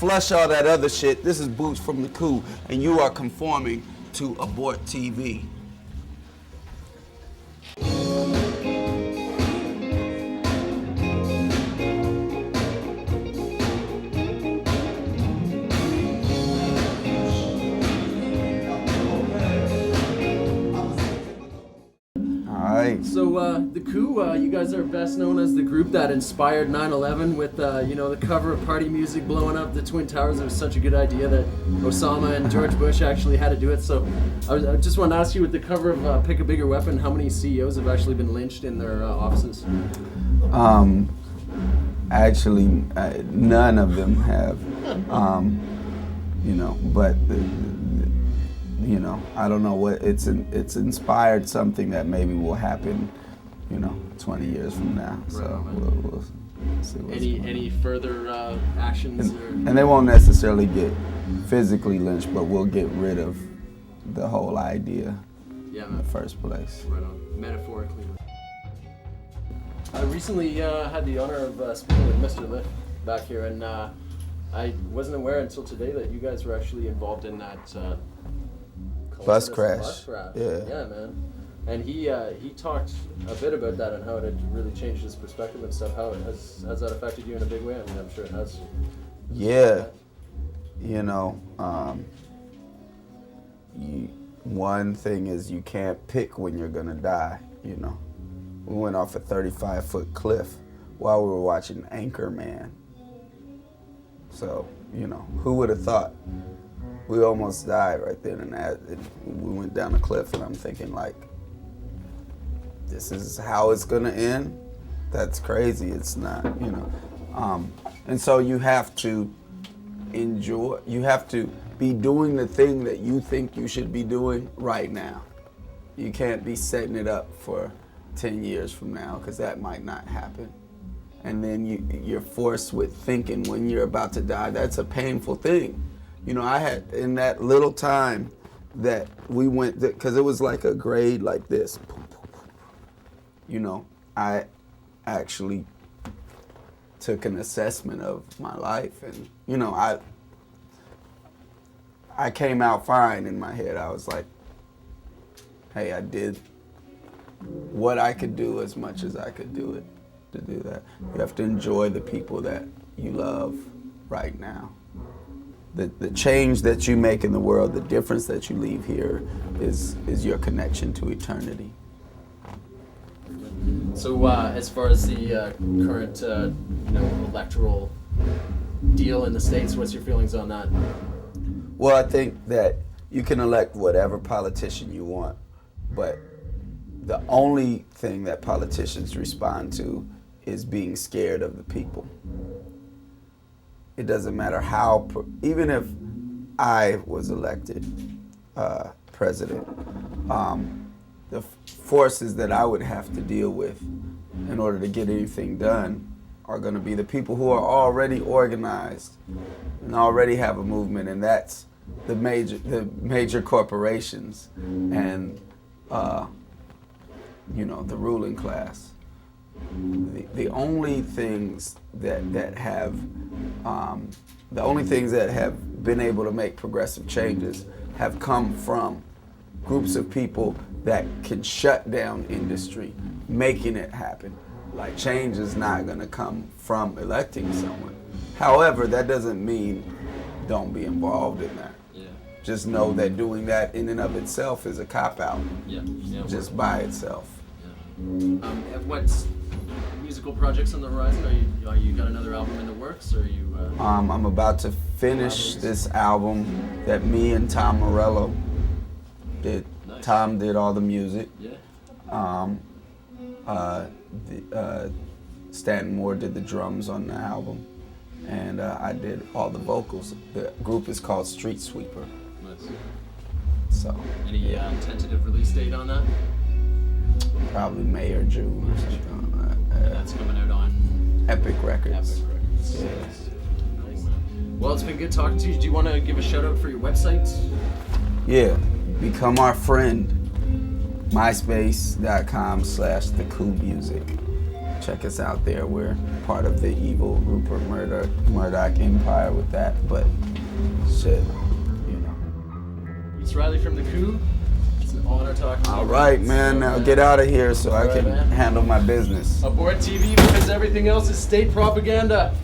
flush all that other shit. This is Boots from the Coup, and you are conforming to Abort TV. So the Coup, you guys are best known as the group that inspired 9/11 with the cover of Party Music blowing up the Twin Towers. It was such a good idea that Osama and George Bush actually had to do it. So I just want to ask you, with the cover of Pick a Bigger Weapon, how many CEOs have actually been lynched in their offices? Actually, none of them have. But I don't know what it's inspired something that maybe will happen, 20 years from now. Right, so we'll see what's any further actions? And they won't necessarily get physically lynched, but we'll get rid of the whole idea in the first place. Right on. Metaphorically. I recently had the honor of speaking with Mr. Lift back here, and I wasn't aware until today that you guys were actually involved in that bus crash. Yeah, man. And he talked a bit about that and how it had really changed his perspective and stuff. How has that affected you in a big way? I mean, I'm sure it has. Yeah. One thing is you can't pick when you're gonna die, We went off a 35-foot cliff while we were watching Anchorman. So, who would have thought? We almost died right then and that. We went down a cliff, and I'm thinking, like, this is how it's gonna end? That's crazy. It's not, And so you have to enjoy, you have to be doing the thing that you think you should be doing right now. You can't be setting it up for 10 years from now, because that might not happen. And then you're forced with thinking when you're about to die. That's a painful thing. I had, in that little time that we went, because it was like a grade like this, I actually took an assessment of my life, and, I came out fine in my head. I was like, hey, I did what I could do as much as I could do it to do that. You have to enjoy the people that you love right now. The change that you make in the world, the difference that you leave here is your connection to eternity. So as far as the current electoral deal in the States, what's your feelings on that? Well, I think that you can elect whatever politician you want, but the only thing that politicians respond to is being scared of the people. It doesn't matter how, even if I was elected president, the forces that I would have to deal with in order to get anything done are going to be the people who are already organized and already have a movement, and that's the major corporations and the ruling class. The only things that have been able to make progressive changes have come from groups of people that can shut down industry, making it happen. Like, change is not going to come from electing someone. However, that doesn't mean don't be involved in that. Yeah. Just know that doing that in and of itself is a cop-out. Just by itself. Yeah. What's musical projects on the horizon? Are you got another album in the works, or are you? I'm about to finish this album that me and Tom Morello did. Nice. Tom did all the music. Yeah. Stanton Moore did the drums on the album, and I did all the vocals. The group is called Street Sweeper. Nice. So. Any tentative release date on that? Probably May or June or something like that. And that's coming out on Epic Records. Epic Records. Yeah. Nice. Well, it's been good talking to you. Do you want to give a shout out for your website? Yeah, become our friend. MySpace.com/theCoupMusic. check us out there. We're part of the evil Rupert Murdoch empire with that, but shit, you know. It's Riley from the Coup. It's an honor talking to you. All right, man. Now get out of here so I can handle my business. Abort TV, because everything else is state propaganda.